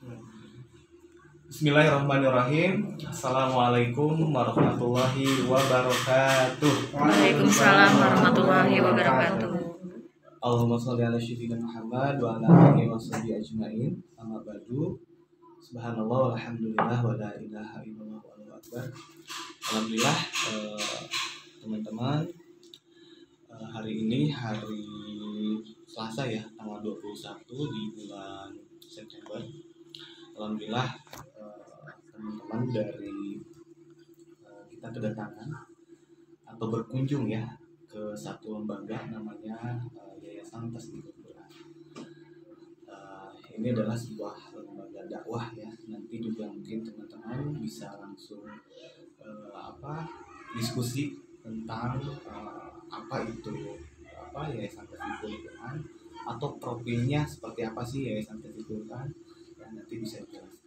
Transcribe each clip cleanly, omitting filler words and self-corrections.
Bismillahirrahmanirrahim. Assalamualaikum warahmatullahi wabarakatuh. Waalaikumsalam warahmatullahi wabarakatuh. Allahumma sholli ala sayyidina Muhammad wa ala alihi washabihi ajmain. Amma ba'du. Subhanallah walhamdulillah wa la ilaha illallah wallahu akbar. Alhamdulillah teman-teman, hari ini hari Selasa ya, tanggal 21 di bulan September. Alhamdulillah teman-teman dari kita kedatangan atau berkunjung ya ke satu lembaga namanya Yayasan Tasdikul Quran. Ini adalah sebuah lembaga dakwah ya. Nanti juga mungkin teman-teman bisa langsung diskusi tentang apa itu Yayasan Tasdikul Quran atau profilnya seperti apa sih Yayasan Tasdikul Quran. Nanti bisa dijelaskan.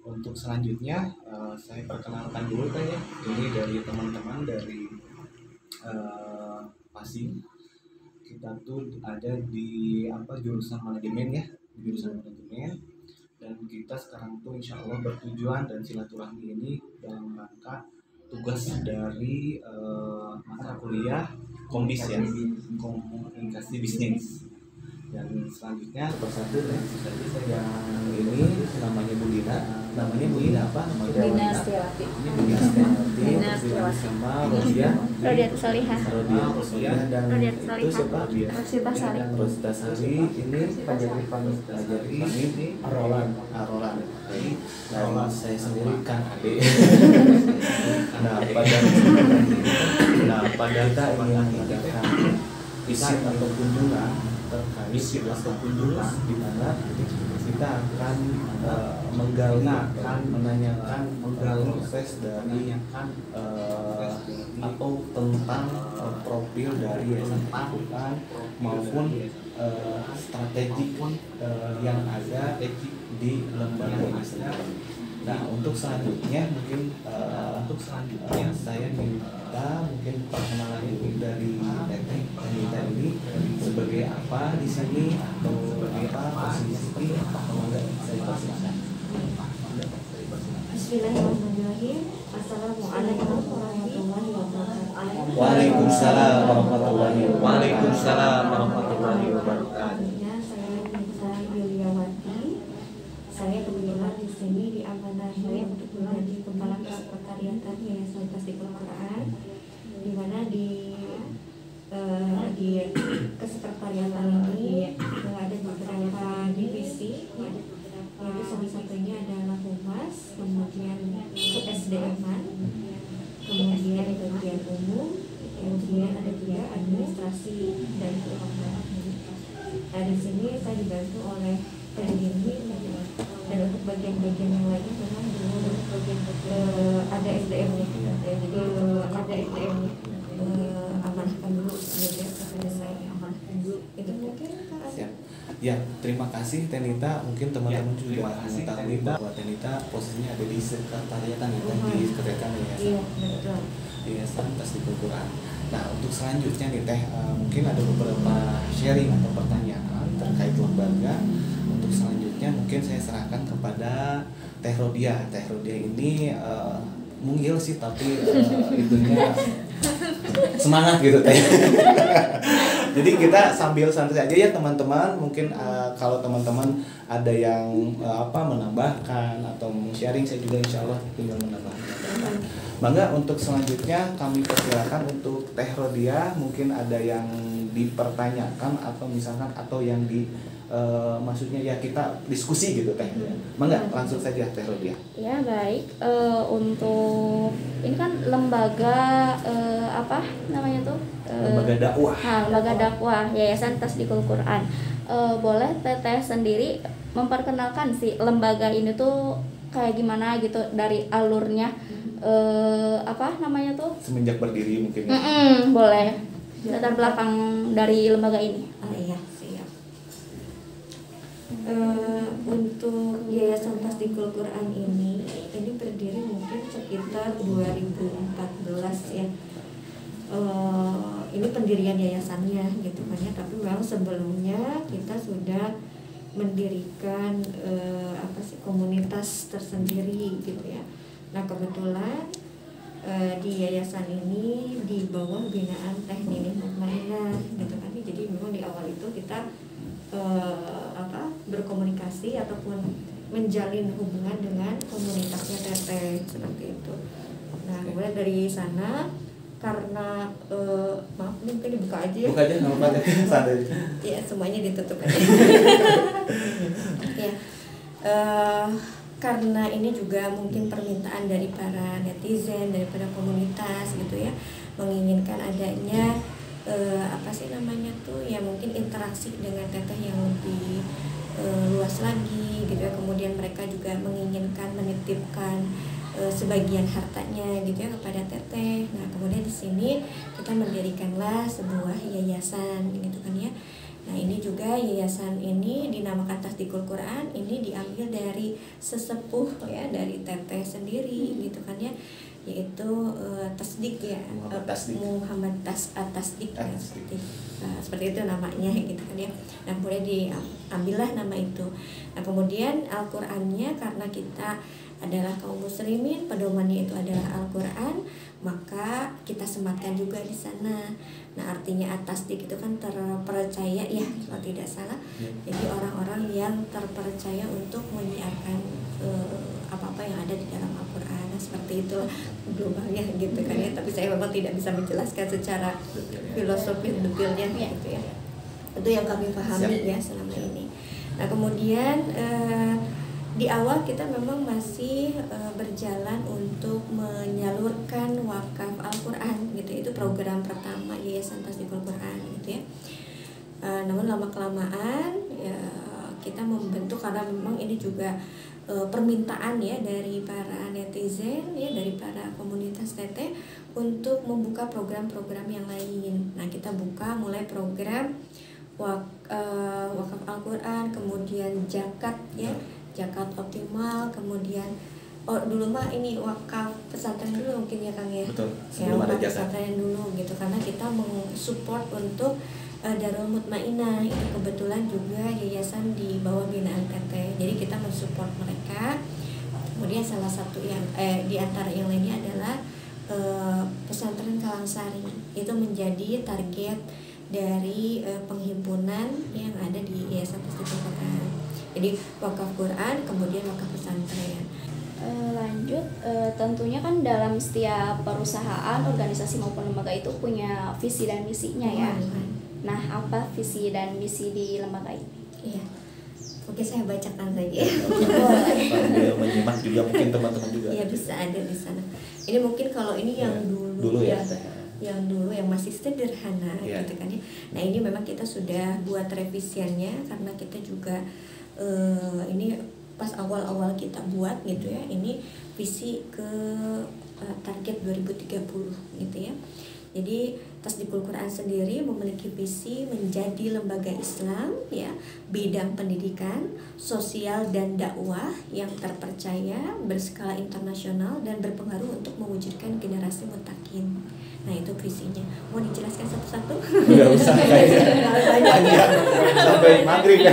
Untuk selanjutnya saya perkenalkan dulu ya. Ini dari teman-teman dari Pasing. Kita tuh ada di jurusan manajemen ya, di jurusan manajemen, dan kita sekarang tuh insya Allah bertujuan dan silaturahmi ini dalam rangka tugas dari mata kuliah Kombis ya, komunikasi bisnis. Dan selanjutnya persatu langsung saja saya ini namanya Bu Dina. Namanya Bu Dina apa? Dina Setiawati. Ini Bu Dina Setiawati sama Rodia Salihah. Rodia dan itu siapa? Rosita Sari. Rosita Sari ini Pajari ini Arolan. Nama saya sendiri Kang Ade. pada kita ingin mengadakan visit atau kunjungan di mana kita akan menggali, menanyakan proses dari atau tentang profil dari Yayasan Quran maupun strategi yang ada di lembaga ini sendiri. Nah, untuk selanjutnya mungkin saya minta mungkin perkenalan ini dari Teteh Anita ini sebagai apa di sini atau apa posisi atau enggak, saya persilakan. Bismillahirrahmanirrahim. Assalamualaikum warahmatullahi wabarakatuh. Waalaikumsalam warahmatullahi wabarakatuh. Saya Nisa Yuliawati. Saya kebetulan di sini diamanahi untuk menjadi kepala kesekretariatan Yayasan Tasdikul Quran, di mana di kesekretariatan ini ada beberapa divisi, yaitu salah satunya adalah humas, kemudian SDM-an, kemudian bagian umum, kemudian ada juga administrasi dan keuangan. Nah, di sini saya dibantu oleh pendiri, dan untuk bagian-bagian yang lainnya memang dulu ada SDM-nya, jadi ada SDM-nya amanahkan dulu ya, kepada saya amanahkan dulu itu mungkin. Siap. Ya, terima kasih Tenita. Mungkin teman-teman juga mengetahui bahwa Tenita posisinya ada di sekretariatan ya, di sekretariatan Yayasan Tasdikul Quran. Nah, untuk selanjutnya nih Teh, mungkin ada beberapa sharing atau pertanyaan terkait lembaga. Untuk selanjutnya mungkin saya serahkan kepada Teh Rodia. Teh Rodia ini mungil sih, tapi itunya semangat gitu Teh. Jadi kita sambil santai aja ya teman-teman. Mungkin kalau teman-teman ada yang menambahkan atau sharing, saya juga insya Allah tinggal menambahkan. Bangga, untuk selanjutnya kami persilakan untuk Teh Rodia. Mungkin ada yang dipertanyakan atau misalkan atau yang maksudnya ya kita diskusi gitu Teh. Bangga, langsung saja Teh Rodia. Ya baik, untuk ini kan lembaga apa namanya tuh? Lembaga dakwah. Lembaga dakwah Yayasan Tasdikul Quran. Boleh Teteh sendiri memperkenalkan sih lembaga ini tuh kayak gimana gitu, dari alurnya apa namanya tuh? Semenjak berdiri mungkin ya. Boleh. Latar belakang dari lembaga ini. Iya, siap. Untuk Yayasan Tasdikul Quran ini berdiri mungkin sekitar 2014 ya. Ini pendirian yayasannya gitu kan ya, tapi memang sebelumnya kita sudah mendirikan komunitas tersendiri gitu ya. Nah kebetulan di yayasan ini di bawah binaan Teh Nining Mutmainah gitu kan. Jadi memang di awal itu kita berkomunikasi ataupun menjalin hubungan dengan komunitasnya Teteh seperti itu. Nah kemudian dari sana karena maaf mungkin dibuka aja ya. Buka aja nama santai. Ya semuanya ditutup aja. Ya. Karena ini juga mungkin permintaan dari para netizen, daripada komunitas gitu ya, menginginkan adanya mungkin interaksi dengan Teteh yang lebih luas lagi gitu ya. Kemudian mereka juga menginginkan menitipkan sebagian hartanya gitu ya kepada Teteh. Nah kemudian di sini kita mendirikanlah sebuah yayasan gitu kan ya. Nah ini juga yayasan ini dinamakan Tasdikul Quran, ini diambil dari sesepuh ya, dari Teteh sendiri gitu kan ya, yaitu Tasdik ya, Muhammad Tasdik ya, seperti itu namanya gitu kan ya. Nah kemudian diambillah nama itu. Nah kemudian Al-Qur'annya karena kita adalah kaum muslimin, pedomannya itu adalah Al-Qur'an, maka kita sematkan juga di sana. Nah artinya At-Tasdik itu kan terpercaya ya kalau tidak salah. Jadi orang-orang yang terpercaya untuk menyiarkan apa-apa yang ada di dalam Al-Qur'an. Nah, seperti itu globalnya gitu kan ya. Tapi saya memang tidak bisa menjelaskan secara filosofis detailnya gitu ya. Itu yang kami pahami ya selama ini. Nah kemudian di awal kita memang masih berjalan untuk menyalurkan wakaf Al-Qur'an gitu. Itu program pertama Yayasan Tasdikul Quran gitu ya. Namun lama-kelamaan ya kita membentuk, karena memang ini juga permintaan ya dari para netizen ya, dari para komunitas Teteh untuk membuka program-program yang lain. Nah kita buka mulai program wakaf Al-Qur'an, kemudian zakat ya, zakat optimal, kemudian dulu mah ini wakaf pesantren dulu mungkin ya Kang ya. Betul. Ya wakaf pesantren dulu gitu, karena kita mensupport untuk Darul Mutmainah itu kebetulan juga yayasan di bawah binaan Teteh. Jadi kita mensupport mereka. Kemudian salah satu yang di antara yang lainnya adalah pesantren Kalangsari. Itu menjadi target dari penghimpunan yang ada di Yayasan Tasdikul Quran. Jadi wakaf Quran, kemudian wakaf pesantren. Lanjut, tentunya kan dalam setiap perusahaan, organisasi maupun lembaga itu punya visi dan misinya ya. Nah, apa visi dan misi di lembaga ini? Iya. Oke, saya bacakan saja. Sambil menyimak juga mungkin teman-teman juga. Iya, bisa ada di sana. Ini mungkin kalau ini yang dulu ya. Yang dulu yang masih sederhana gitu kan ya. Nah, ini memang kita sudah buat revisiannya karena kita juga ini pas awal-awal kita buat gitu ya. Ini visi ke target 2030 gitu ya. Jadi Tasdikul Quran sendiri memiliki visi menjadi lembaga Islam ya, bidang pendidikan, sosial dan dakwah yang terpercaya, berskala internasional dan berpengaruh untuk mewujudkan generasi muttaqin. Nah itu visinya. Mau dijelaskan satu-satu? Nggak usah kayaknya. Sampai maghrib ya.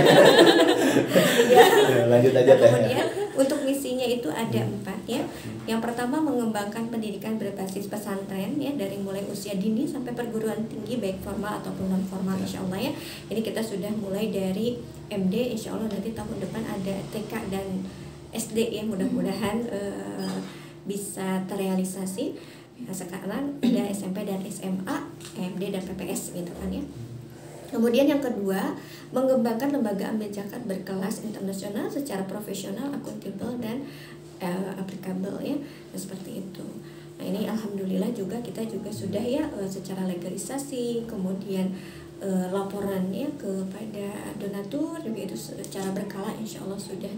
Lanjut aja Teh. Kemudian untuk misinya itu ada 4 ya. Yang pertama mengembangkan pendidikan berbasis pesantren ya, dari mulai usia dini sampai perguruan tinggi baik formal ataupun non formal insya Allah ya. Jadi kita sudah mulai dari MD, insya Allah nanti tahun depan ada TK dan SD ya, mudah-mudahan bisa terrealisasi. Nah, sekarang ada SMP dan SMA, MD dan PPS gitu kan ya. Kemudian yang kedua, mengembangkan lembaga amil zakat berkelas internasional secara profesional, akuntabel dan applicable ya. Nah, seperti itu. Nah, ini alhamdulillah juga kita juga sudah ya secara legalisasi, kemudian laporannya kepada donatur juga itu secara berkala insya Allah sudah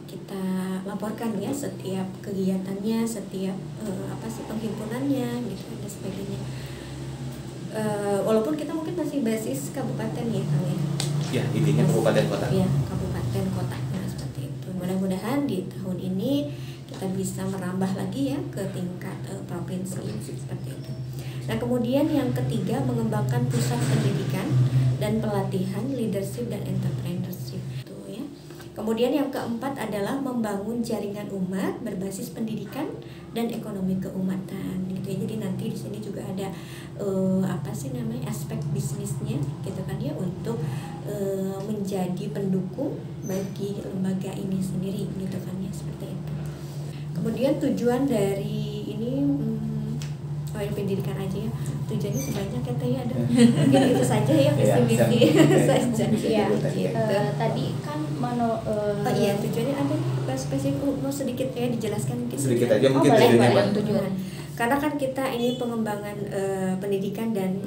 kita laporkan ya, setiap kegiatannya, setiap penghimpunannya gitu dan sebagainya. Walaupun kita mungkin masih basis kabupaten ya Kang ya. Ya, intinya kabupaten kota. Iya, kabupaten kota. Nah, seperti itu. Mudah-mudahan di tahun ini kita kita bisa merambah lagi ya ke tingkat provinsi seperti itu. Nah kemudian yang ketiga, mengembangkan pusat pendidikan dan pelatihan leadership dan entrepreneurship itu ya. Kemudian yang keempat adalah membangun jaringan umat berbasis pendidikan dan ekonomi keumatan gitu ya. Jadi nanti di sini juga ada aspek bisnisnya gitu kan ya, untuk menjadi pendukung bagi lembaga ini sendiri gitu kan ya, seperti itu. Kemudian tujuan dari ini pendidikan aja ya, tujuannya sebanyak ya Teh, ada mungkin itu saja ya, visi misi saja ya. Tadi kan tujuannya ada nih spesifik, mau sedikit ya dijelaskan mungkin sedikit aja mungkin tujuan. Karena kan kita ini pengembangan pendidikan dan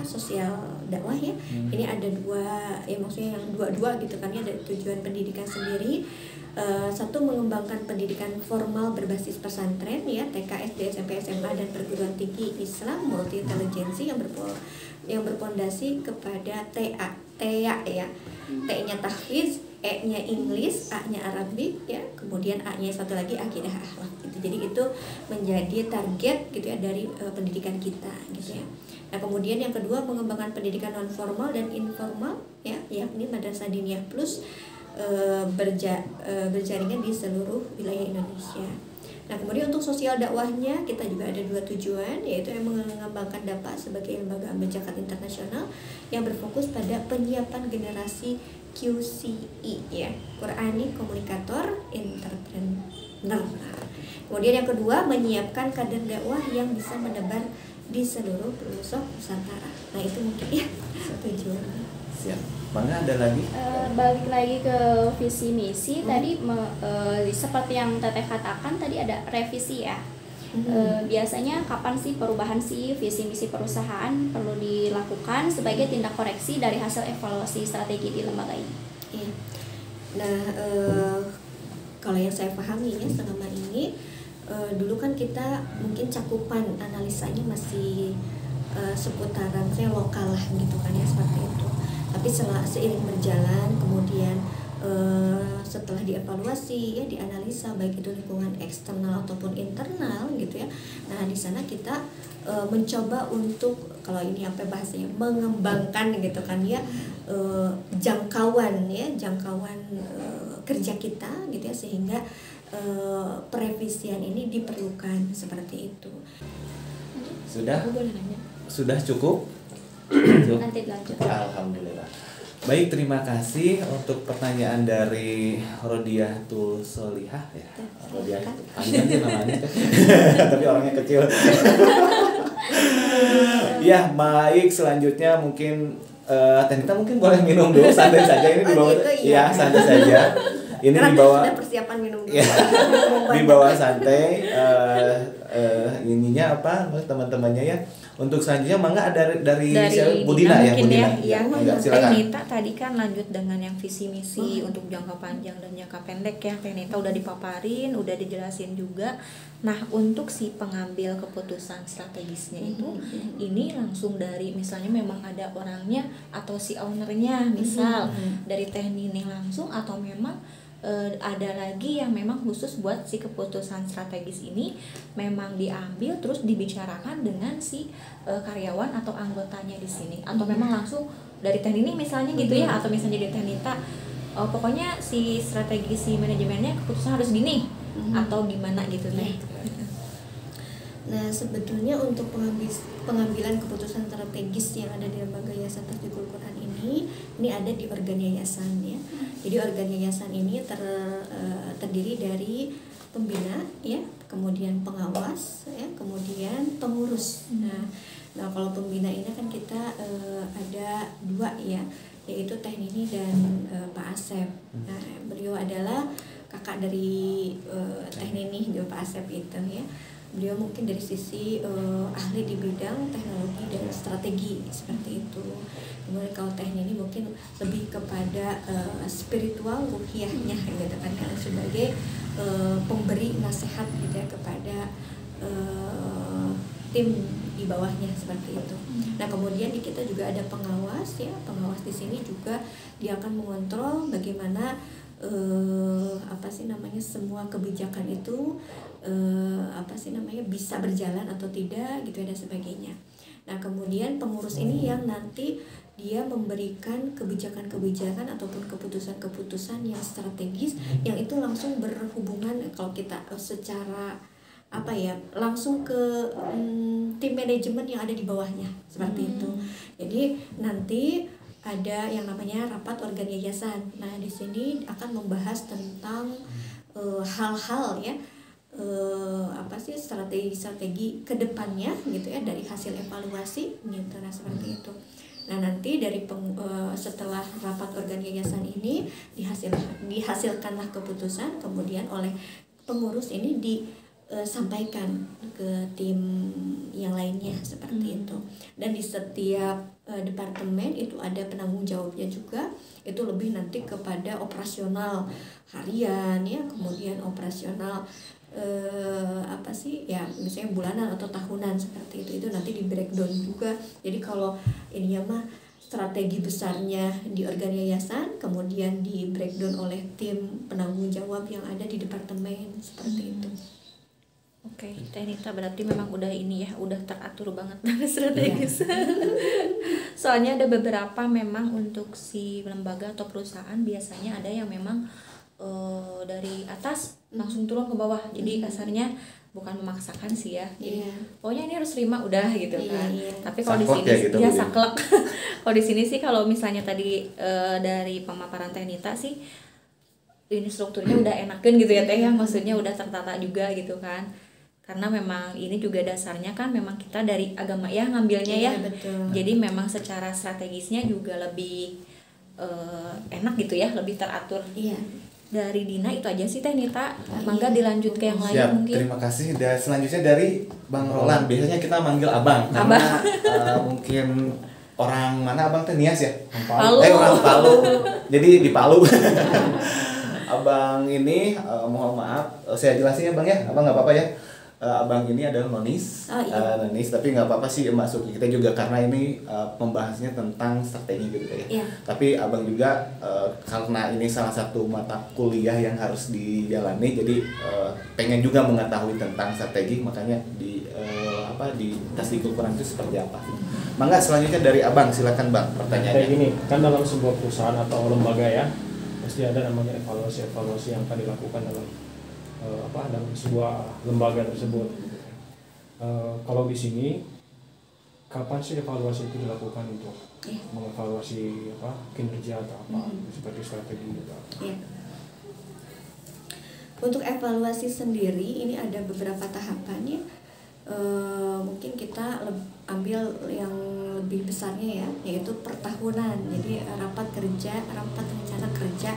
sosial dakwah ya. Ini ada dua ya, maksudnya yang dua gitu kan ya, ada tujuan pendidikan sendiri. Satu, mengembangkan pendidikan formal berbasis pesantren ya, TK, SD, SMP, SMA dan perguruan tinggi Islam multi intelijensi yang berpondasi kepada TEA ya. T-nya tahfiz, E-nya English, A-nya Arabic ya, kemudian A-nya satu lagi akidah akhlak gitu. Jadi itu menjadi target gitu ya dari pendidikan kita gitu ya. Nah, kemudian yang kedua, mengembangkan pendidikan non formal dan informal ya, yakni Madrasah Diniyah Plus berjaringan di seluruh wilayah Indonesia. Nah, kemudian untuk sosial dakwahnya kita juga ada dua tujuan, yaitu yang mengembangkan DAPA sebagai lembaga ambil zakat internasional yang berfokus pada penyiapan generasi QCI ya, Qurani Komunikator Entrepreneur. Kemudian yang kedua, menyiapkan kader dakwah yang bisa menebar di seluruh pelosok Nusantara. Nah, itu mungkin ya tujuannya. Siap. Mangga ada lagi? Balik lagi ke visi misi tadi seperti yang Teteh katakan tadi ada revisi ya. Biasanya kapan sih perubahan sih visi misi perusahaan perlu dilakukan sebagai tindak koreksi dari hasil evaluasi strategi di lembaga ini? Iya. Nah, kalau yang saya pahami ya selama ini, dulu kan kita mungkin cakupan analisanya masih seputaran saya lokal lah gitu kan ya, seperti itu. Tapi seiring berjalan kemudian setelah dievaluasi ya, dianalisa baik itu lingkungan eksternal ataupun internal gitu ya. Nah, di sana kita mencoba untuk, kalau ini apa bahasanya, mengembangkan gitu kan ya, jangkauan kerja kita gitu ya, sehingga perevisian ini diperlukan seperti itu. Sudah cukup? Nanti lanjut. Alhamdulillah. Baik, terima kasih untuk pertanyaan dari Rodiatul Solihah ya. Rodiah panjang sih namanya, tapi orangnya kecil. Ya, baik, selanjutnya mungkin Tenita mungkin boleh minum dulu, santai saja ini di bawah. Ya, santai saja. Ini di bawah. Sudah persiapan minum dulu. Ya, di bawah santai. Ininya apa teman-temannya ya. Untuk selanjutnya mangga ada dari Budina ya, Budina. Ya, silakan. Tenita tadi kan lanjut dengan yang visi misi untuk jangka panjang dan jangka pendek ya. Tenita udah dipaparin, udah dijelasin juga. Nah, untuk si pengambil keputusan strategisnya itu ini langsung dari misalnya memang ada orangnya atau si ownernya, misal dari teknik langsung, atau memang ada lagi yang memang khusus buat si keputusan strategis ini memang diambil terus dibicarakan dengan si karyawan atau anggotanya di sini, atau memang langsung dari teknik ini misalnya gitu ya, atau misalnya dari Tenita pokoknya si strategi si manajemennya keputusan harus gini atau gimana gitu nih. Nah, sebetulnya untuk pengambilan keputusan strategis yang ada di lembaga Yayasan Tasdikul Quran ini ada di organ yayasan ya. Jadi organ yayasan ini terdiri dari pembina ya, kemudian pengawas ya, kemudian pengurus. Nah kalau pembina ini kan kita ada dua ya, yaitu Teh Nini dan Pak Asep. Nah, beliau adalah kakak dari Teh Nini dan Pak Asep itu ya. Beliau mungkin dari sisi ahli di bidang teknologi dan strategi seperti itu. Kemudian kalau Teh Nini mungkin lebih kepada spiritual ruhiyahnya gitu kan, karena sebagai pemberi nasihat gitu ya kepada tim di bawahnya seperti itu. Nah, kemudian di kita juga ada pengawas ya. Pengawas di sini juga dia akan mengontrol bagaimana apa sih namanya, semua kebijakan itu apa sih namanya bisa berjalan atau tidak gitu dan sebagainya. Nah kemudian pengurus ini yang nanti dia memberikan kebijakan-kebijakan ataupun keputusan-keputusan yang strategis yang itu langsung berhubungan kalau kita secara apa ya langsung ke tim manajemen yang ada di bawahnya seperti itu. Jadi nanti ada yang namanya rapat organ yayasan. Nah di sini akan membahas tentang hal-hal ya apa sih strategi kedepannya gitu ya dari hasil evaluasi gitu. Nah seperti itu. Nah nanti dari setelah rapat organ yayasan ini dihasilkanlah keputusan, kemudian oleh pengurus ini disampaikan ke tim yang lainnya seperti itu. Dan di setiap departemen itu ada penanggung jawabnya juga, itu lebih nanti kepada operasional harian ya, kemudian operasional apa sih ya misalnya bulanan atau tahunan seperti itu nanti di breakdown juga. Jadi kalau ininya mah strategi besarnya di organ yayasan, kemudian di breakdown oleh tim penanggung jawab yang ada di departemen seperti itu. Oke, Teh Nita berarti memang udah ini ya, udah teratur banget strategis. Soalnya ada beberapa memang untuk si lembaga atau perusahaan biasanya ada yang memang dari atas langsung turun ke bawah. Jadi kasarnya bukan memaksakan sih ya. Jadi pokoknya ini harus terima udah gitu kan. Tapi kalau di sini gitu, ya saklek. Kalau di sini sih kalau misalnya tadi dari pemaparan Teh Nita sih ini strukturnya udah enakan gitu ya Teh ya, maksudnya udah tertata juga gitu kan. Karena memang ini juga dasarnya kan memang kita dari agama ya ngambilnya ya. Betul. Jadi memang secara strategisnya juga lebih enak gitu ya, lebih teratur. Iya. Dari Dina itu aja sih Teh Nita. Mangga dilanjut ke yang lain Siap, mungkin. terima kasih. Dan selanjutnya dari Bang Roland. Biasanya kita manggil Abang karena mungkin orang mana Abang Teh Nias ya? Palu. Orang Palu. Jadi di Palu. Abang ini mohon maaf saya jelasin ya Bang ya. Abang nggak apa-apa ya. Abang ini adalah nonis, nonis, tapi nggak apa-apa sih masuk kita juga karena ini pembahasnya tentang strategi gitu ya. Tapi abang juga karena ini salah satu mata kuliah yang harus dijalani, jadi pengen juga mengetahui tentang strategi, makanya di tes di Kulkuran itu seperti apa. Mangga selanjutnya dari abang, silakan bang pertanyaannya. Kayak gini, kan dalam sebuah perusahaan atau lembaga ya pasti ada namanya evaluasi yang akan dilakukan dalam dalam sebuah lembaga tersebut. Kalau di sini kapan sih evaluasi itu dilakukan untuk mengevaluasi kinerja atau apa seperti strategi gitu? Untuk evaluasi sendiri ini ada beberapa tahapan ya. Mungkin kita ambil yang lebih besarnya ya, yaitu pertahunan. Jadi rapat rencana kerja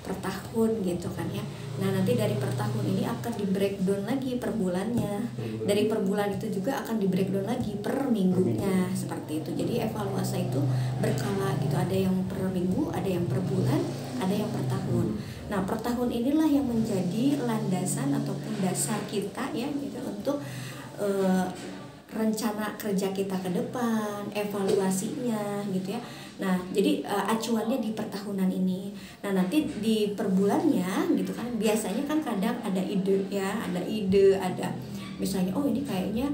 per tahun gitu kan ya. Nah nanti dari per tahun ini akan di breakdown lagi per bulannya. Dari per bulan itu juga akan di breakdown lagi per minggunya seperti itu. Jadi evaluasi itu berkala gitu. Ada yang per minggu, ada yang per bulan, ada yang per tahun. Nah per tahun inilah yang menjadi landasan ataupun dasar kita ya gitu untuk rencana kerja kita ke depan, evaluasinya gitu ya. Nah, jadi acuannya di pertahunan ini. Nah, nanti di perbulannya gitu kan, biasanya kan kadang ada ide ya, ada misalnya oh ini kayaknya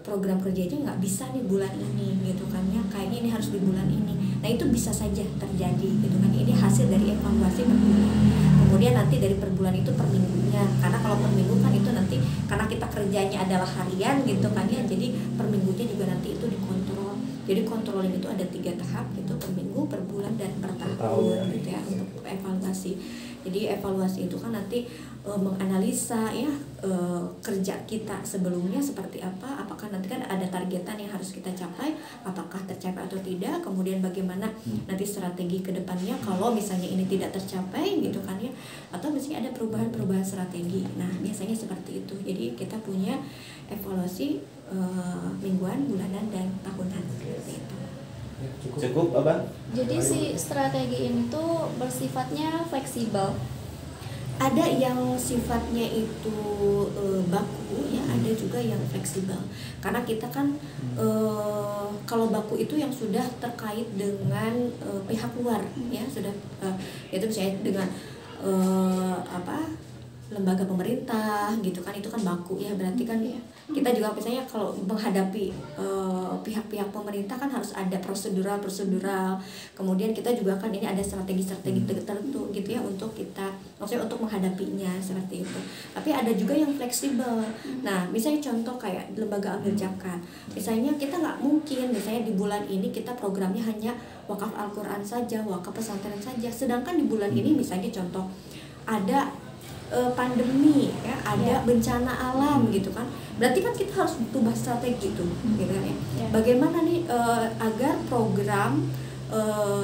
program kerjanya nggak bisa nih bulan ini gitu kan ya, kayaknya ini harus di bulan ini. Nah, itu bisa saja terjadi gitu kan. Ini hasil dari evaluasi per bulan. Kemudian nanti dari per bulan itu per minggunya. Karena kalau per minggu kan itu nanti karena kita kerjanya adalah harian gitu kan ya. Jadi per minggunya juga nanti itu dikontrol. Jadi controlling itu ada 3 tahap gitu, per minggu, per bulan, dan per tahun gitu ya untuk evaluasi. Jadi evaluasi itu kan nanti menganalisa ya kerja kita sebelumnya seperti apa, apakah nanti kan ada targetan yang harus kita capai, apakah tercapai atau tidak, kemudian bagaimana nanti strategi ke depannya kalau misalnya ini tidak tercapai gitu kan ya, atau misalnya ada perubahan strategi. Nah biasanya seperti itu. Jadi kita punya evaluasi mingguan, bulanan, dan tahunan seperti itu. Cukup abang? Jadi si strategi ini tuh bersifatnya fleksibel. Ada yang sifatnya itu baku ya, ada juga yang fleksibel. Karena kita kan kalau baku itu yang sudah terkait dengan pihak luar ya, sudah itu misalnya dengan lembaga pemerintah gitu kan, itu kan baku ya, berarti kan kita juga misalnya kalau menghadapi pihak-pihak pemerintah kan harus ada prosedural, kemudian kita juga kan ini ada strategi tertentu gitu ya untuk kita, maksudnya untuk menghadapinya seperti itu. Tapi ada juga yang fleksibel. Nah misalnya contoh kayak lembaga amil zakat, misalnya kita nggak mungkin misalnya di bulan ini kita programnya hanya wakaf Al-Quran saja, wakaf pesantren saja, sedangkan di bulan ini misalnya contoh ada pandemi ya, ada bencana alam gitu kan, berarti kan kita harus butuh strategi gitu kan ya. Bagaimana nih agar program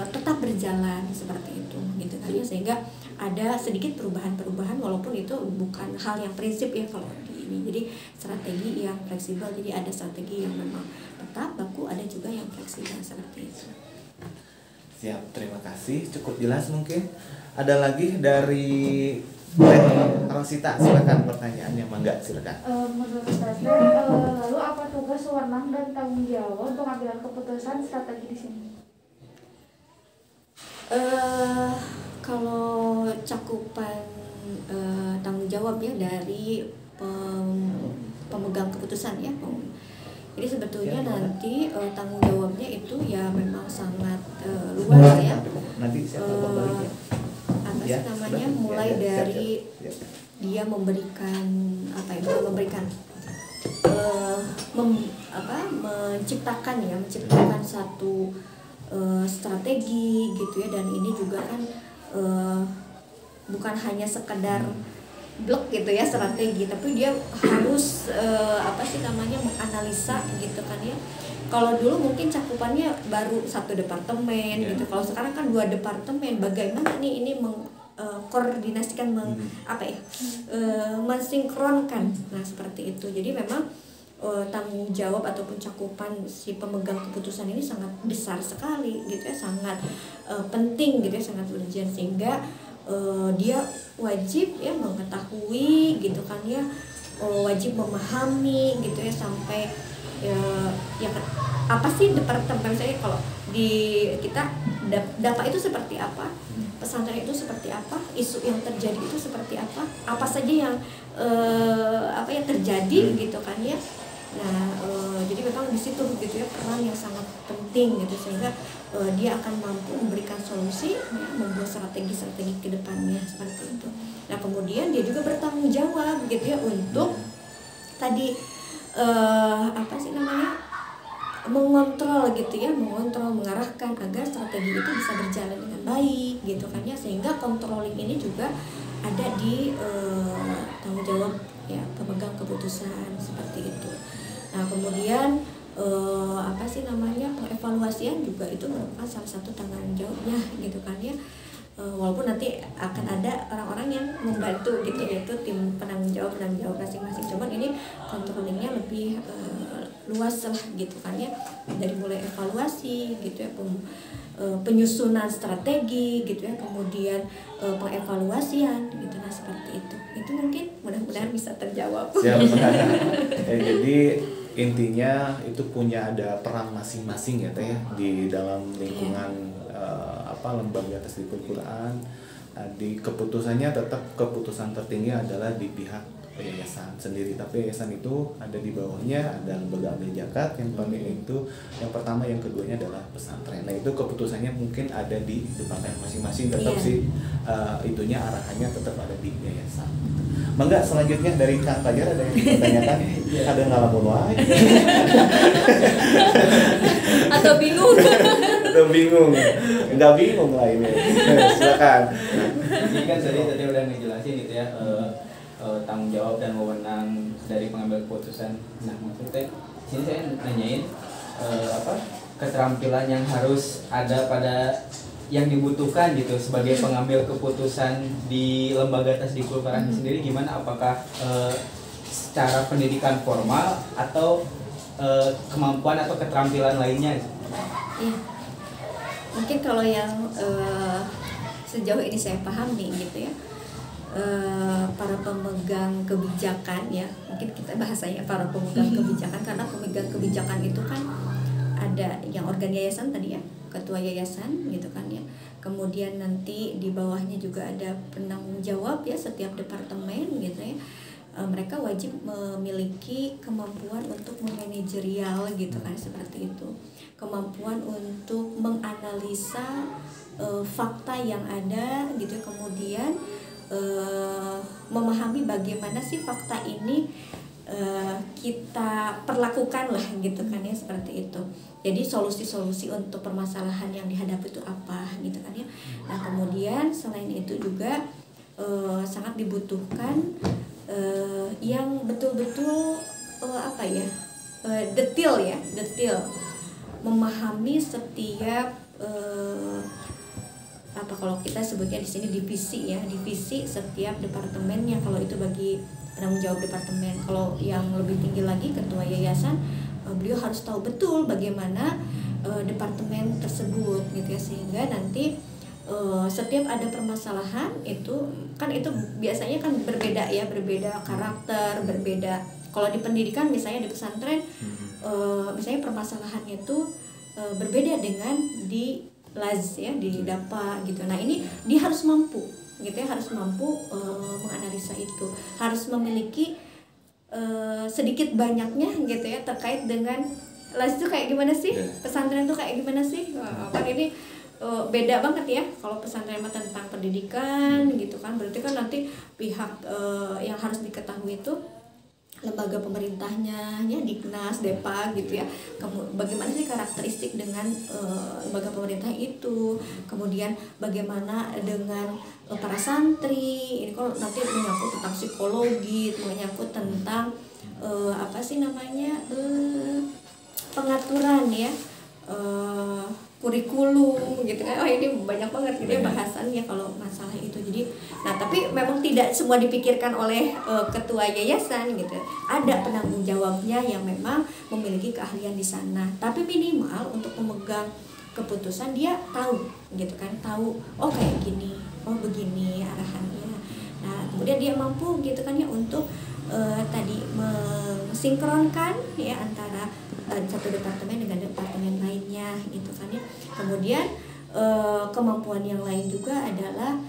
tetap berjalan seperti itu gitu kan ya, sehingga ada sedikit perubahan walaupun itu bukan hal yang prinsip ya kalau di ini. Jadi strategi yang fleksibel, jadi ada strategi yang memang tetap baku, ada juga yang fleksibel seperti itu. Siap, terima kasih, cukup jelas. Mungkin ada lagi dari Rosita, silakan pertanyaannya, Mangga, silakan. Menurut Teteh, lalu apa tugas, wewenang dan tanggung jawab pengambilan keputusan strategi di sini? Kalau cakupan tanggung jawab ya dari pemegang keputusan ya, jadi sebetulnya nanti tanggung jawabnya itu ya memang sangat luas ya. Nanti apa sih namanya, mulai dari dia memberikan menciptakan satu strategi gitu ya, dan ini juga kan bukan hanya sekedar blok gitu ya strategi, tapi dia harus menganalisa gitu kan ya. Kalau dulu mungkin cakupannya baru satu departemen gitu, kalau sekarang kan 2 departemen, bagaimana nih ini koordinasikan mensinkronkan, nah seperti itu. Jadi memang tanggung jawab ataupun cakupan si pemegang keputusan ini sangat besar sekali gitu ya, sangat penting gitu ya, sangat urgent, sehingga dia wajib ya mengetahui gitu kan ya, wajib memahami gitu ya, sampai ya apa sih departemen, misalnya kalau di kita data itu seperti apa, pesantren itu seperti apa, isu yang terjadi itu seperti apa saja yang yang terjadi gitu kan ya. Nah jadi memang di situ gitu ya peran yang sangat penting gitu, sehingga dia akan mampu memberikan solusi ya, membuat strategi ke depannya seperti itu. Nah kemudian dia juga bertanggung jawab gitu ya untuk tadi mengontrol gitu ya, mengarahkan agar strategi itu bisa berjalan dengan baik gitu kan ya, sehingga controlling ini juga ada di tanggung jawab ya pemegang keputusan seperti itu. Nah kemudian pengevaluasian juga itu merupakan salah satu tanggung jawabnya gitu kan ya. Walaupun nanti akan ada orang-orang yang membantu gitu, yaitu tim penanggung jawab masing-masing. Cuman ini controllingnya lebih luas lah gitu kan ya, dari mulai evaluasi gitu ya, penyusunan strategi gitu ya, kemudian pengevaluasian gitu, nah seperti itu. Itu mungkin mudah-mudahan bisa terjawab. Siap. Jadi intinya itu punya ada peran masing-masing ya Teh ya, di dalam lingkungan lembaga tasdikul Quran. Di keputusannya tetap keputusan tertinggi adalah di pihak yayasan sendiri, tapi yayasan itu ada di bawahnya ada lembaga amil zakat, yang paling itu yang pertama, yang keduanya adalah pesantren. Nah itu keputusannya mungkin ada di departemen masing-masing, tetap sih itunya arahannya tetap ada di yayasan. Mangga, selanjutnya dari Kang Fajar ada yang ditanyakan? Ada ngalamun wae atau bingung? Nggak bingung lah ini. Silakan. Jadi kan tadi udah ngejelasin gitu ya, tanggung jawab dan wewenang dari pengambil keputusan. Nah maksudnya sini saya nanyain keterampilan yang harus ada pada yang dibutuhkan gitu sebagai pengambil keputusan di lembaga tasdikul Quran sendiri gimana? Apakah secara pendidikan formal atau kemampuan atau keterampilan lainnya? Iya, mungkin kalau yang sejauh ini saya pahami gitu ya, para pemegang kebijakan ya, mungkin kita bahasanya para pemegang kebijakan, karena pemegang kebijakan itu kan ada yang organ yayasan tadi ya, ketua yayasan gitu kan ya, kemudian nanti di bawahnya juga ada penanggung jawab ya, setiap departemen gitu ya. Mereka wajib memiliki kemampuan untuk memanajerial gitu kan, seperti itu. Kemampuan untuk menganalisa fakta yang ada gitu, kemudian memahami bagaimana sih fakta ini kita perlakukan lah gitu kan ya, seperti itu. Jadi solusi-solusi untuk permasalahan yang dihadapi itu apa gitu kan ya. Nah kemudian selain itu juga sangat dibutuhkan yang betul-betul detail memahami setiap kalau kita sebutnya di sini divisi ya, divisi setiap departemennya. Kalau itu bagi penanggung jawab departemen. Kalau yang lebih tinggi lagi ketua yayasan, beliau harus tahu betul bagaimana departemen tersebut gitu ya, sehingga nanti setiap ada permasalahan itu biasanya kan berbeda ya, berbeda karakter, berbeda. Kalau di pendidikan misalnya di pesantren, misalnya permasalahannya itu berbeda dengan di Laz ya, di Dapa gitu. Nah ini dia harus mampu gitu ya, harus mampu menganalisa itu, harus memiliki sedikit banyaknya gitu ya terkait dengan Laz itu kayak gimana sih, pesantren itu kayak gimana sih. Kan ini beda banget ya kalau pesantren tentang pendidikan gitu kan, berarti kan nanti pihak yang harus diketahui itu lembaga pemerintahnya ya, Diknas, Depa gitu ya. Bagaimana sih karakteristik dengan lembaga pemerintah itu, kemudian bagaimana dengan para santri. Ini kalau nanti menyangkut tentang psikologi, menyangkut tentang pengaturan ya, kurikulum gitu kan. Ini banyak banget gitu ya bahasannya kalau masalah itu. Jadi tapi memang tidak semua dipikirkan oleh ketua yayasan gitu. Ada penanggung jawabnya yang memang memiliki keahlian di sana. Tapi minimal untuk memegang keputusan dia tahu gitu kan, tahu kayak gini, begini arahannya. Nah, kemudian dia mampu gitu kan ya untuk tadi mensinkronkan ya antara satu departemen dengan departemen lainnya gitu kan ya. Kemudian kemampuan yang lain juga adalah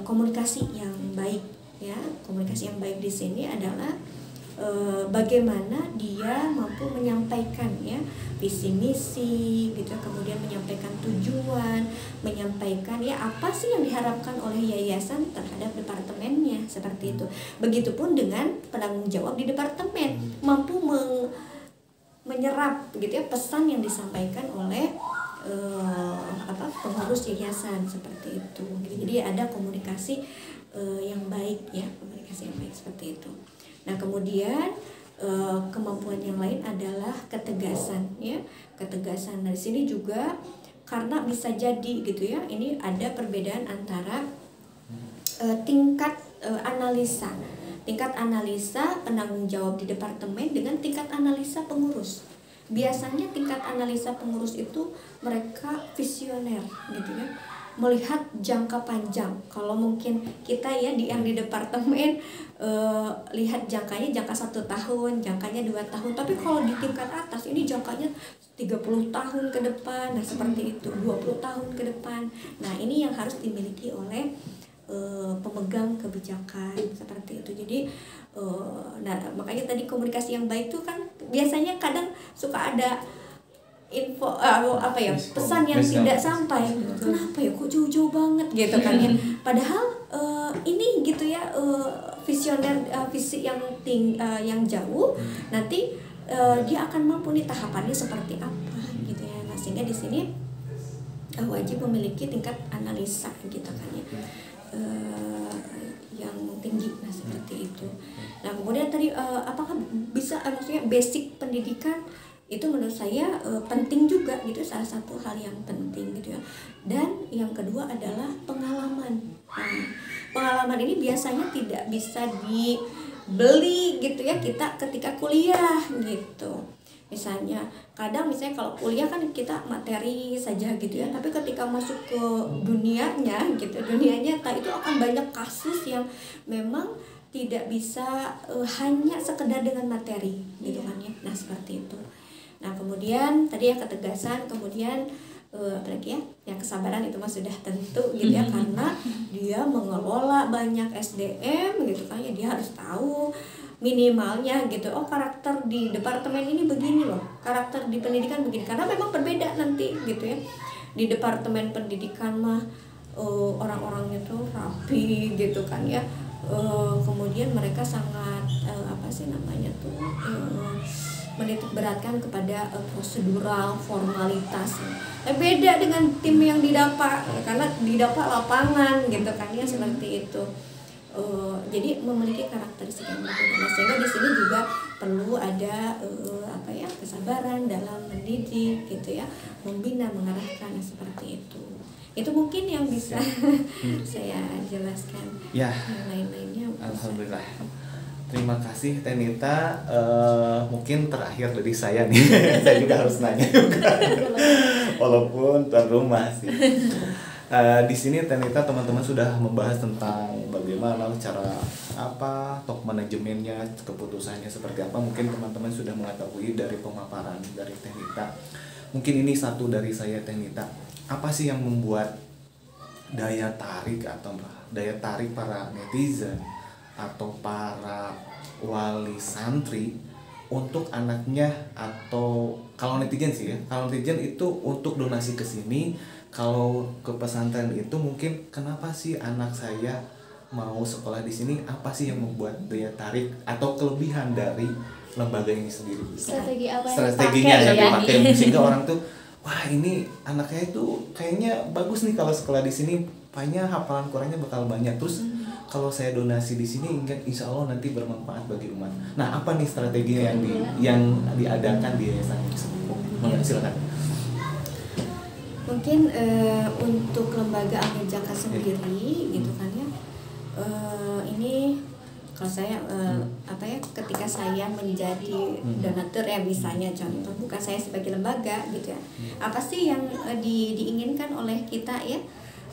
komunikasi yang baik ya. Komunikasi yang baik di sini adalah bagaimana dia mampu menyampaikan ya visi misi gitu, kemudian menyampaikan tujuan, menyampaikan ya apa sih yang diharapkan oleh yayasan terhadap departemennya, seperti itu. Begitupun dengan penanggung jawab di departemen, mampu menyerap gitu ya pesan yang disampaikan oleh pengurus yayasan, seperti itu. Jadi ada komunikasi yang baik ya, komunikasi yang baik seperti itu. Nah kemudian kemampuan yang lain adalah ketegasan ya, ketegasan. Dari sini juga karena bisa jadi gitu ya, ini ada perbedaan antara tingkat analisa penanggung jawab di departemen dengan tingkat analisa pengurus. Biasanya tingkat analisa pengurus itu mereka visioner gitu ya, melihat jangka panjang. Kalau mungkin kita ya yang di departemen lihat jangkanya jangka 1 tahun, jangkanya 2 tahun. Tapi kalau di tingkat atas ini jangkanya 30 tahun ke depan, nah seperti itu, 20 tahun ke depan. Nah ini yang harus dimiliki oleh pemegang kebijakan, seperti itu. Jadi makanya tadi komunikasi yang baik itu kan biasanya kadang suka ada info pesan yang tidak sampai. Kenapa ya kok jauh-jauh banget gitu kan ya. Padahal ini gitu ya, visioner visi yang jauh, nanti dia akan mampu nih tahapannya seperti apa gitu ya. Nah sehingga di sini wajib memiliki tingkat analisa gitu kan ya, yang tinggi. Nah seperti itu. Nah kemudian tadi apakah bisa maksudnya basic pendidikan itu menurut saya penting juga gitu, salah satu hal yang penting gitu ya. Dan yang kedua adalah pengalaman. Nah, pengalaman ini biasanya tidak bisa dibeli gitu ya kita ketika kuliah gitu. Misalnya kalau kuliah kan kita materi saja gitu ya, tapi ketika masuk ke dunianya gitu, dunia nyata itu akan banyak kasus yang memang tidak bisa hanya sekedar dengan materi gitu kan ya. Nah seperti itu. Nah kemudian tadi ya ketegasan, kemudian apalagi ya kesabaran itu mah sudah tentu gitu ya, karena dia mengelola banyak SDM gitu kan ya, dia harus tahu minimalnya gitu, oh karakter di departemen ini begini loh, karakter di pendidikan begini, karena memang berbeda nanti gitu ya. Di departemen pendidikan mah orang-orangnya tuh rapi gitu kan ya, kemudian mereka sangat apa sih namanya tuh menitik beratkan kepada prosedural formalitas. Beda dengan tim yang didapat, karena didapat lapangan gitu kan ya, seperti itu. Jadi memiliki karakteristik yang berbeda. Nah, sehingga di sini juga perlu ada apa ya, kesabaran dalam mendidik gitu ya, membina, mengarahkan seperti itu. Itu mungkin yang bisa saya jelaskan. Ya. Yang lain-lainnya. Alhamdulillah. Terima kasih Tenita. Mungkin terakhir dari saya nih, saya juga harus nanya juga, walaupun tuan rumah sih. Di sini Tenita teman-teman sudah membahas tentang bagaimana cara top manajemennya, keputusannya seperti apa. Mungkin teman-teman sudah mengetahui dari pemaparan dari Tenita. Mungkin ini satu dari saya, Tenita. Apa sih yang membuat daya tarik para netizen atau para wali santri untuk anaknya, atau kalau netizen sih ya, kalau netizen itu untuk donasi ke sini, kalau ke pesantren itu mungkin kenapa sih anak saya mau sekolah di sini, apa sih yang membuat daya tarik atau kelebihan dari lembaga ini sendiri? Strategi apa yang strateginya yang dipakai dipakai sehingga orang tuh, wah ini anaknya itu kayaknya bagus nih kalau sekolah di sini, kayaknya hafalan Qurannya bakal banyak, terus kalau saya donasi di sini insya Allah nanti bermanfaat bagi umat. Nah, apa nih strateginya yang diadakan di yayasan tersebut? Silakan. Mungkin untuk lembaga Amil Zakat sendiri gitu kan ya, ini kalau saya ketika saya menjadi donatur ya, misalnya contoh, bukan saya sebagai lembaga gitu ya, apa sih yang diinginkan oleh kita ya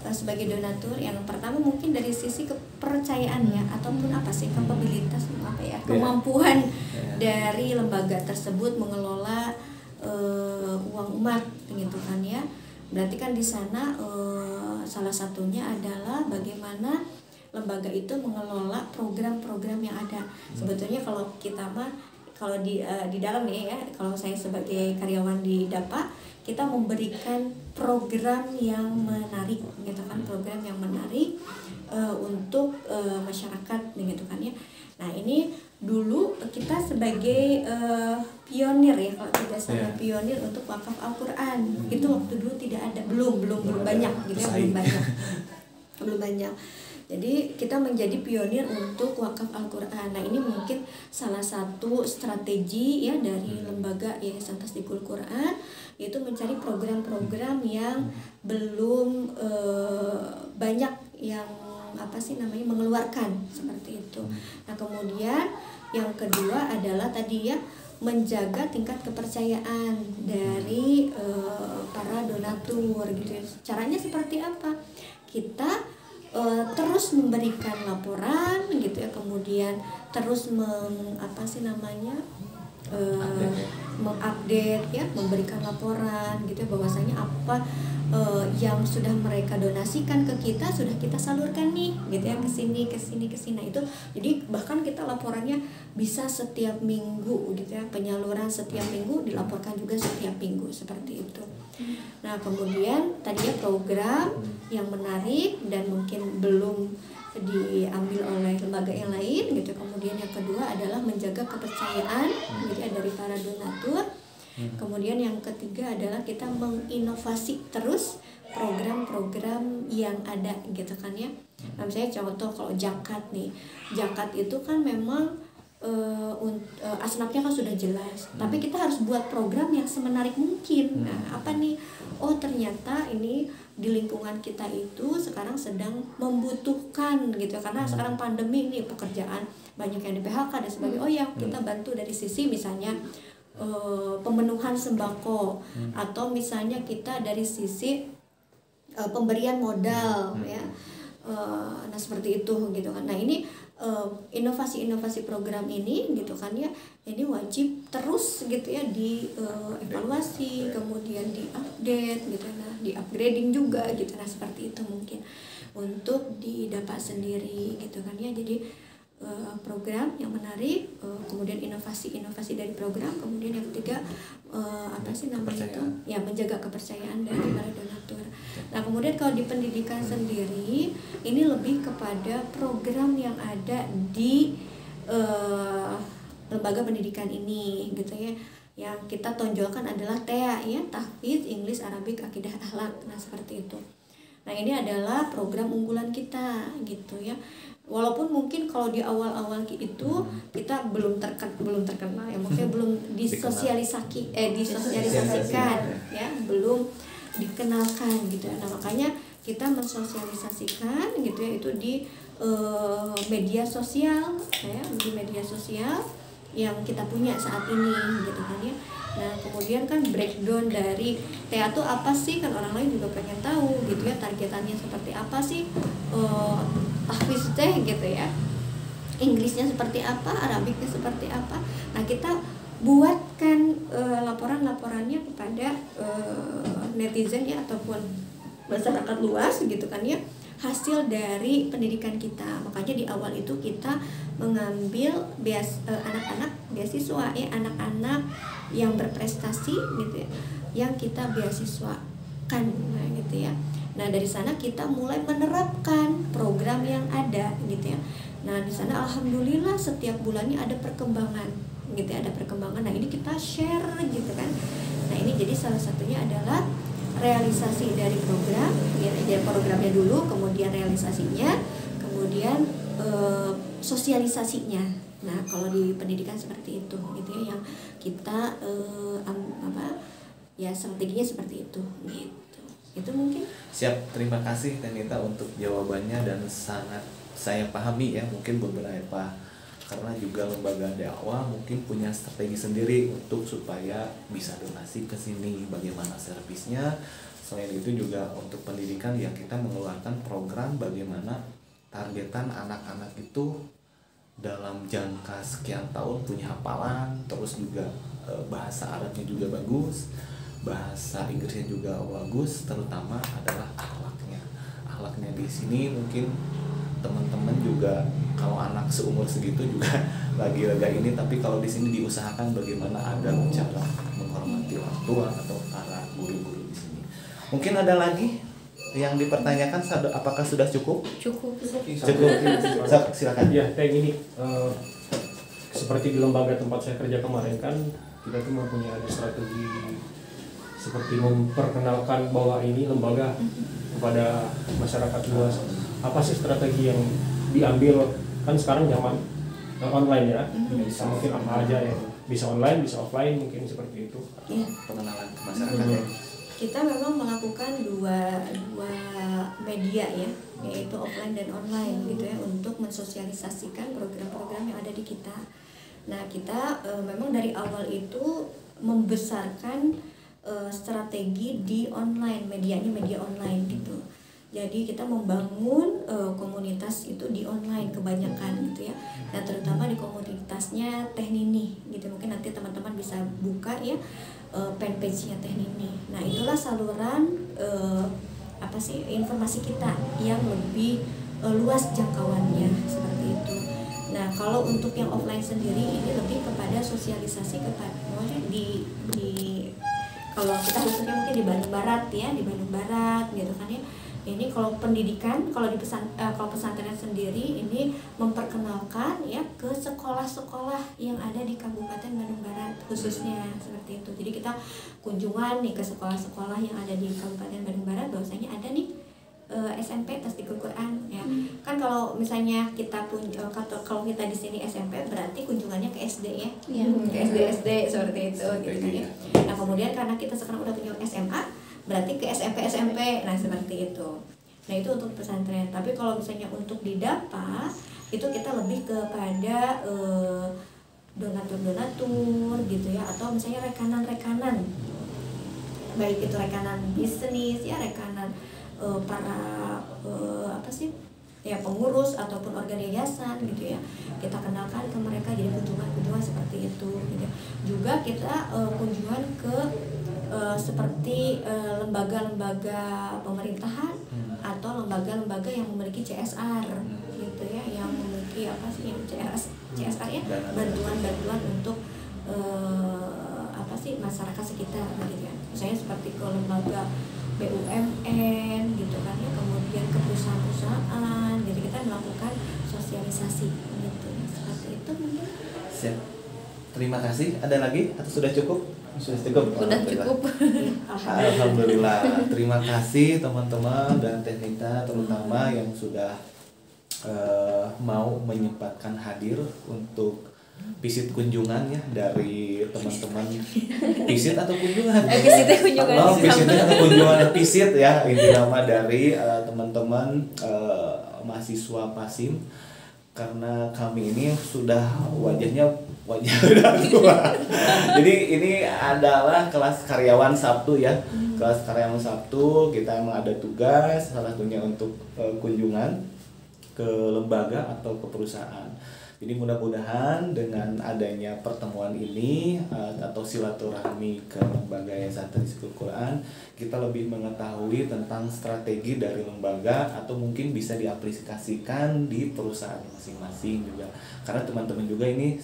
sebagai donatur? Yang pertama mungkin dari sisi kepercayaan ya, ataupun apa sih kapabilitas kemampuan dari lembaga tersebut mengelola uang umat gitu kan ya. Berarti kan di sana salah satunya adalah bagaimana lembaga itu mengelola program-program yang ada. Sebetulnya kalau kita mah, kalau di dalam nih ya, kalau saya sebagai karyawan di DAPA, kita memberikan program yang menarik gitu kan, program yang menarik untuk masyarakat gitu kan ya. Nah, ini dulu kita sebagai pionir ya, kalau tidak salah pionir untuk wakaf Al-Quran. Itu waktu dulu tidak ada, belum banyak gitu ya, belum banyak. Jadi kita menjadi pionir untuk wakaf Al-Quran. Nah, ini mungkin salah satu strategi ya dari lembaga Yayasan Tasdikul Quran, yaitu mencari program-program yang belum banyak yang mengeluarkan seperti itu. Nah, kemudian yang kedua adalah tadi ya, menjaga tingkat kepercayaan dari para donatur gitu ya. Caranya seperti apa? Kita terus memberikan laporan gitu ya, kemudian terus mengupdate ya, memberikan laporan gitu ya, bahwasanya apa yang sudah mereka donasikan ke kita sudah kita salurkan nih gitu ya, ke sini. Nah, itu jadi bahkan kita laporannya bisa setiap minggu gitu ya, penyaluran setiap minggu dilaporkan juga setiap minggu seperti itu. Nah, kemudian tadinya program yang menarik dan mungkin belum diambil oleh lembaga yang lain gitu. Kemudian yang kedua adalah menjaga kepercayaan gitu ya, dari para donatur. Kemudian yang ketiga adalah kita menginovasi terus program-program yang ada gitu kan ya. Nah, misalnya contoh kalau zakat nih, zakat itu kan memang asnafnya kan sudah jelas, tapi kita harus buat program yang semenarik mungkin. Nah, apa nih? Oh, ternyata ini di lingkungan kita itu sekarang sedang membutuhkan gitu, karena sekarang pandemi ini pekerjaan banyak yang di PHK dan sebagainya. Oh ya, kita bantu dari sisi misalnya pemenuhan sembako, atau misalnya kita dari sisi pemberian modal ya. Nah seperti itu gitu kan. Nah ini inovasi-inovasi program ini gitu kan ya, ini wajib terus gitu ya di evaluasi, kemudian di update gitu, nah di upgrading juga gitu. Nah seperti itu mungkin untuk di Dapa sendiri gitu kan ya. Jadi program yang menarik, kemudian inovasi dari program, kemudian yang ketiga apa sih namanya itu ya, menjaga kepercayaan dari para donatur. Nah kemudian kalau di pendidikan sendiri ini lebih kepada program yang ada di lembaga pendidikan ini gitu ya. Yang kita tonjolkan adalah TEA ya, Tahfidz, English, Arabic, Akidah, Akhlak. Nah seperti itu. Nah ini adalah program unggulan kita gitu ya. Walaupun mungkin kalau di awal-awal itu kita belum terkenal ya, maksudnya belum disosialisasikan ya, belum dikenalkan gitu ya. Nah makanya kita mensosialisasikan gitu ya itu di media sosial ya, di media sosial yang kita punya saat ini gitu kan ya. Nah kemudian kan breakdown dari TEA itu apa sih, kan orang lain juga pengen tahu gitu ya, targetannya seperti apa sih, tahfidz teh gitu ya, Inggrisnya seperti apa, Arabiknya seperti apa. Nah kita buatkan laporan-laporannya kepada netizen ya, ataupun masyarakat luas gitu kan ya, hasil dari pendidikan kita. Makanya di awal itu kita mengambil anak-anak beasiswa ya, anak-anak yang berprestasi gitu ya, yang kita beasiswakan gitu ya. Nah dari sana kita mulai menerapkan program yang ada gitu ya. Nah di sana alhamdulillah setiap bulannya ada perkembangan gitu ya, ada perkembangan. Nah ini kita share gitu kan. Nah ini jadi salah satunya adalah realisasi dari program ya, dari programnya dulu, kemudian realisasinya, kemudian sosialisasinya. Nah kalau di pendidikan seperti itu gitu ya, yang kita ya strateginya seperti itu gitu. Itu mungkin. Siap, terima kasih Tenita untuk jawabannya, dan sangat saya pahami ya, mungkin beberapa karena juga lembaga dakwah mungkin punya strategi sendiri untuk supaya bisa donasi ke sini, bagaimana servisnya. Selain itu juga untuk pendidikan ya, kita mengeluarkan program bagaimana targetan anak-anak itu dalam jangka sekian tahun punya hafalan, terus juga bahasa Arabnya juga bagus, bahasa Inggrisnya juga bagus, terutama adalah akhlaknya. Akhlaknya di sini mungkin teman-teman juga kalau anak seumur segitu juga lagi ini, tapi kalau di sini diusahakan bagaimana ada cara menghormati orang tua atau para guru-guru di sini. Mungkin ada lagi yang dipertanyakan, apakah sudah cukup? Cukup. Silakan. Ya, kayak gini, seperti di lembaga tempat saya kerja kemarin kan, kita tuh mempunyai strategi seperti memperkenalkan bahwa ini lembaga kepada masyarakat luas. Apa sih strategi yang diambil? Kan sekarang zaman online ya, bisa mungkin apa aja ya, bisa online, bisa offline, mungkin seperti itu. Ya. Pengenalan ke masyarakat ya. Kita memang melakukan dua media ya, yaitu offline dan online gitu ya, untuk mensosialisasikan program-program yang ada di kita. Nah kita memang dari awal itu membesarkan strategi di online, medianya media online gitu. Jadi kita membangun komunitas itu di online kebanyakan gitu ya. Nah terutama di komunitasnya Teh Nini gitu. Mungkin nanti teman-teman bisa buka ya fanpage-nya Teh Nini. Nah itulah saluran informasi kita yang lebih luas jangkauannya seperti itu. Nah kalau untuk yang offline sendiri ini lebih kepada sosialisasi kepada di kalau kita khususnya mungkin di Bandung Barat ya, di Bandung Barat gitu kan ya. Ini kalau pendidikan, kalau pesantren sendiri ini memperkenalkan ya ke sekolah-sekolah yang ada di Kabupaten Bandung Barat khususnya seperti itu. Jadi kita kunjungan nih ke sekolah-sekolah yang ada di Kabupaten Bandung Barat, bahwasanya ada nih SMP Tasdikul Quran ya. Kan kalau misalnya kita kalau kita di sini SMP berarti kunjungannya ke SD ya. Ke SD seperti itu gitu kan ya. Nah, kemudian karena kita sekarang udah punya SMA, berarti ke SMP. Nah, seperti itu. Nah, itu untuk pesantren. Tapi kalau misalnya untuk di Dapa itu kita lebih kepada donatur gitu ya, atau misalnya rekanan. Baik itu rekanan bisnis ya, rekanan para ya pengurus ataupun organ yayasan gitu ya, kita kenalkan ke mereka, jadi kunjungan seperti itu gitu. Juga kita kunjungan ke seperti lembaga-lembaga pemerintahan atau lembaga-lembaga yang memiliki CSR gitu ya, yang memiliki apa sih yang CSR ya, bantuan-bantuan untuk apa sih masyarakat sekitar gitu ya. Misalnya seperti ke lembaga BUMN gitu kan ya, kemudian ke perusahaan-perusahaan, jadi kita melakukan sosialisasi gitu ya. Seperti itu mungkin. Siap. Terima kasih. Ada lagi atau sudah cukup? Sudah cukup. Udah cukup. Alhamdulillah. Terima kasih teman-teman dan Teh Nita terutama yang sudah mau menyempatkan hadir untuk visit kunjungan ya dari teman-teman. Visit atau kunjungan? Visitnya kunjungan. Oh, visitnya atau kunjungan visit ya. Ini nama dari teman-teman mahasiswa PASIM, karena kami ini sudah wajah udah tua. Jadi ini adalah kelas karyawan Sabtu ya. Kelas karyawan Sabtu kita emang ada tugas salah satunya untuk kunjungan ke lembaga atau ke perusahaan. Jadi mudah-mudahan dengan adanya pertemuan ini atau silaturahmi ke lembaga Yayasan Tadhisul Quran, kita lebih mengetahui tentang strategi dari lembaga atau mungkin bisa diaplikasikan di perusahaan masing-masing juga. Karena teman-teman juga ini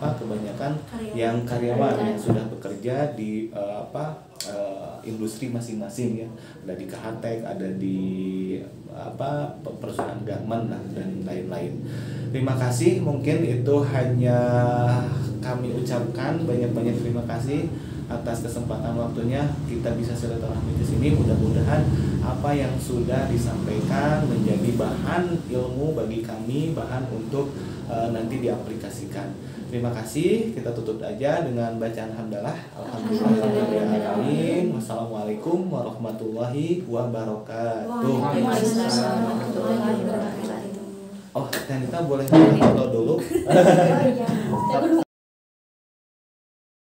kebanyakan yang karyawan yang sudah bekerja di industri masing-masing ya. Ada di KHTEK, ada di perusahaan garment dan lain-lain. Terima kasih, mungkin itu hanya kami ucapkan banyak-banyak terima kasih atas kesempatan waktunya kita bisa silaturahmi di sini. Mudah-mudahan apa yang sudah disampaikan menjadi bahan ilmu bagi kami, bahan untuk nanti diaplikasikan. Terima kasih. Kita tutup aja dengan bacaan hamdalah. Alhamdulillahirobbilalamin. Wassalamualaikum warahmatullahi wabarakatuh. Waalaikumsalam warahmatullahi wabarakatuh. Oh, Teh Nita boleh foto dulu.